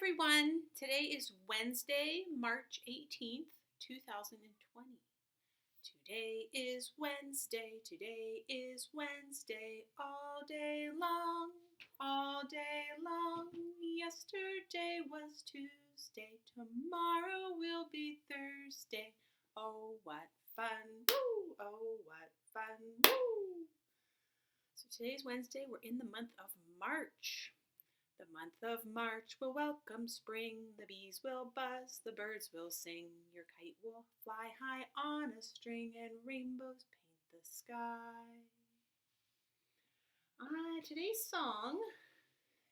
everyone. Today is Wednesday, March 18th, 2020. Today is Wednesday. Today is Wednesday. All day long. All day long. Yesterday was Tuesday. Tomorrow will be Thursday. Oh, what fun. Woo! Oh, what fun. Woo! So today's Wednesday. We're in the month of March. The month of March will welcome spring. The bees will buzz, the birds will sing. Your kite will fly high on a string, and rainbows paint the sky. Today's song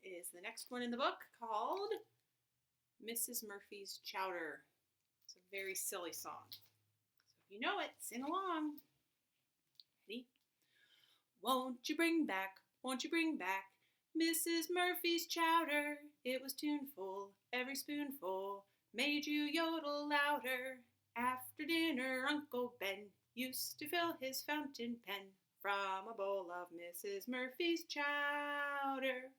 is the next one in the book, called Mrs. Murphy's Chowder. It's a very silly song. So if you know it, sing along. Ready? Won't you bring back Mrs. Murphy's chowder? It was tuneful, every spoonful made you yodel louder. After dinner, Uncle Ben used to fill his fountain pen from a bowl of Mrs. Murphy's chowder.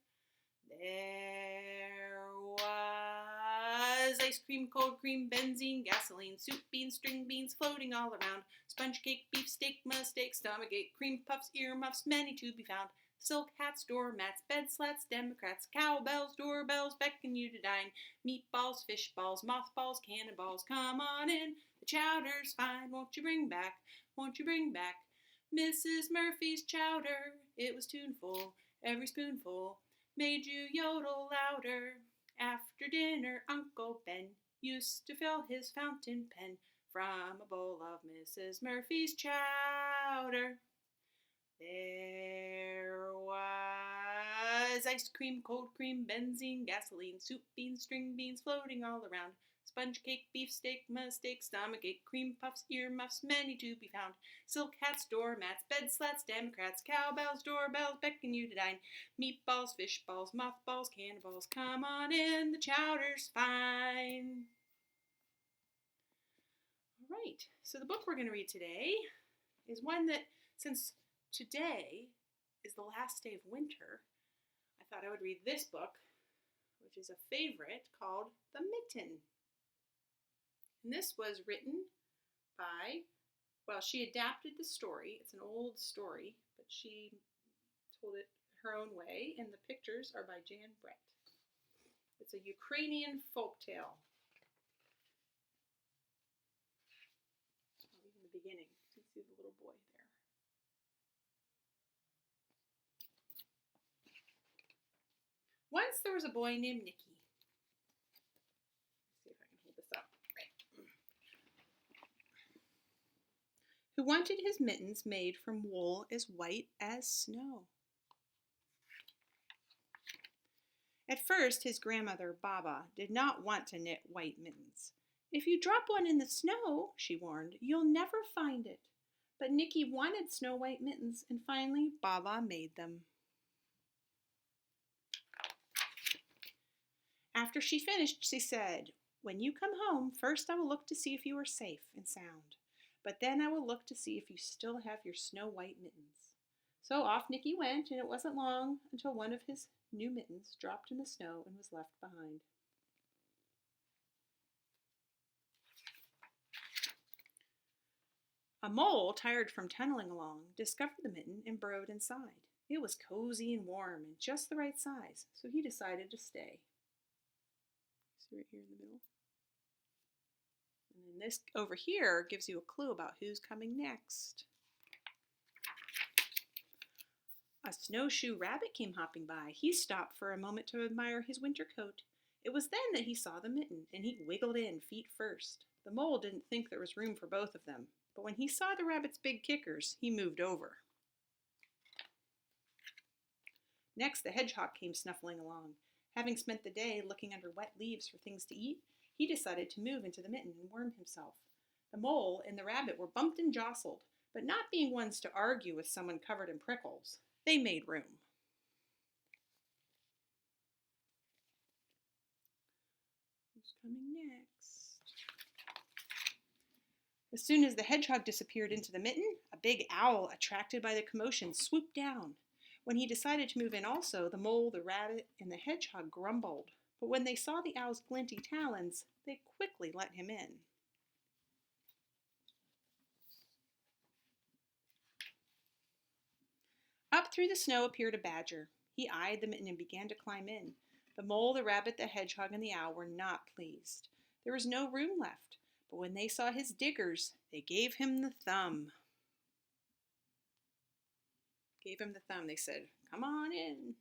There was ice cream, cold cream, benzene, gasoline, soup beans, string beans floating all around, sponge cake, beefsteak, mistake, stomachache, cream puffs, earmuffs, many to be found. Silk hats, doormats, bed slats, Democrats, cowbells, doorbells beckon you to dine. Meatballs, fish balls, mothballs, cannonballs, come on in. The chowder's fine, won't you bring back Mrs. Murphy's chowder? It was tuneful, every spoonful made you yodel louder. After dinner, Uncle Ben used to fill his fountain pen from a bowl of Mrs. Murphy's chowder. There was ice cream, cold cream, benzene, gasoline, soup beans, string beans floating all around, sponge cake, beefsteak, mistake, stomachache, cream puffs, earmuffs, many to be found. Silk hats, doormats, bed slats, Democrats, cowbells, doorbells beckon you to dine. Meatballs, fish balls, mothballs, cannonballs, come on in, the chowder's fine. All right, so the book we're going to read today is one that, since today is the last day of winter, I thought I would read this book, which is a favorite, called The Mitten. And this was written by, she adapted the story. It's an old story, but she told it her own way, and the pictures are by Jan Brett. It's a Ukrainian folktale. I'll leave in the beginning. You can see the little boy there. Once there was a boy named Nicky. Let's see if I can hold this up. Who wanted his mittens made from wool as white as snow. At first, his grandmother, Baba, did not want to knit white mittens. If you drop one in the snow, she warned, you'll never find it. But Nicky wanted snow white mittens, and finally Baba made them. After she finished, she said, when you come home, first I will look to see if you are safe and sound, but then I will look to see if you still have your snow white mittens. So off Nicky went, and it wasn't long until one of his new mittens dropped in the snow and was left behind. A mole, tired from tunneling along, discovered the mitten and burrowed inside. It was cozy and warm and just the right size, so he decided to stay. See right here in the middle? And then this over here gives you a clue about who's coming next. A snowshoe rabbit came hopping by. He stopped for a moment to admire his winter coat. It was then that he saw the mitten, and he wiggled in feet first. The mole didn't think there was room for both of them, but when he saw the rabbit's big kickers, he moved over. Next, the hedgehog came snuffling along. Having spent the day looking under wet leaves for things to eat, he decided to move into the mitten and warm himself. The mole and the rabbit were bumped and jostled, but not being ones to argue with someone covered in prickles, they made room. Who's coming next? As soon as the hedgehog disappeared into the mitten, a big owl, attracted by the commotion, swooped down. When he decided to move in also, the mole, the rabbit, and the hedgehog grumbled. but when they saw the owl's glinty talons, they quickly let him in. Up through the snow appeared a badger. He eyed the mitten and began to climb in. The mole, the rabbit, the hedgehog, and the owl were not pleased. There was no room left, but when they saw his diggers, they gave him the thumb. They said, "Come on in."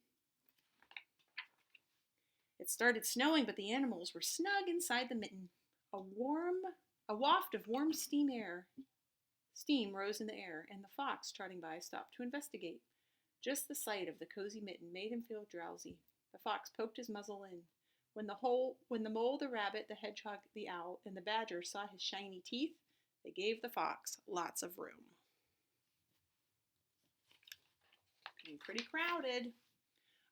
It started snowing, but the animals were snug inside the mitten. A waft of warm steam rose in the air, and the fox, trotting by, stopped to investigate. Just the sight of the cozy mitten made him feel drowsy. The fox poked his muzzle in. When the mole, the rabbit, the hedgehog, the owl, and the badger saw his shiny teeth, they gave the fox lots of room. Getting pretty crowded.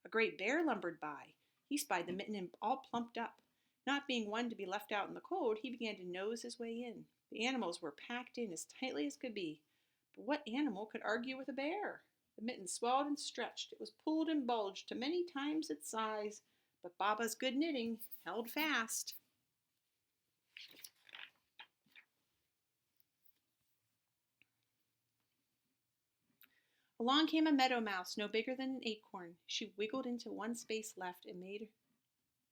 A great bear lumbered by. He spied the mitten and all plumped up. Not being one to be left out in the cold, he began to nose his way in. The animals were packed in as tightly as could be. But what animal could argue with a bear? The mitten swelled and stretched. It was pulled and bulged to many times its size, but Baba's good knitting held fast. Along came a meadow mouse, no bigger than an acorn. She wiggled into one space left and made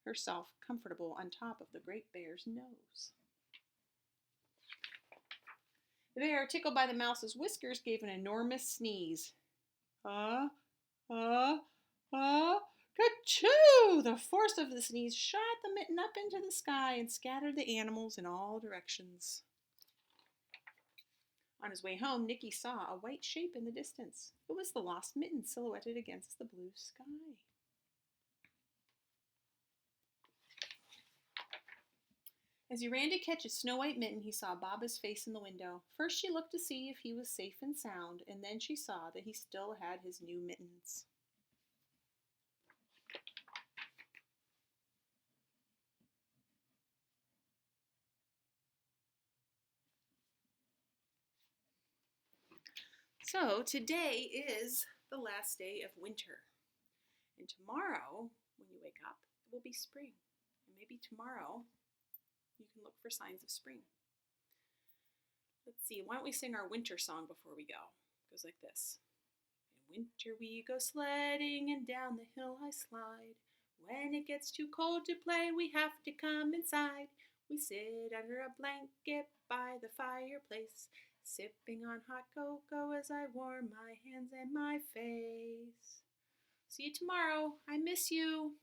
herself comfortable on top of the great bear's nose. The bear, tickled by the mouse's whiskers, gave an enormous sneeze. Ka-choo! The force of the sneeze shot the mitten up into the sky and scattered the animals in all directions. On his way home, Nicky saw a white shape in the distance. It was the lost mitten silhouetted against the blue sky. As he ran to catch his snow-white mitten, he saw Baba's face in the window. First she looked to see if he was safe and sound, and then she saw that he still had his new mittens. So today is the last day of winter. And tomorrow, when you wake up, it will be spring. And maybe tomorrow you can look for signs of spring. Let's see, why don't we sing our winter song before we go? It goes like this. In winter we go sledding and down the hill I slide. When it gets too cold to play, we have to come inside. We sit under a blanket by the fireplace, sipping on hot cocoa as I warm my hands and my face. See you tomorrow. I miss you.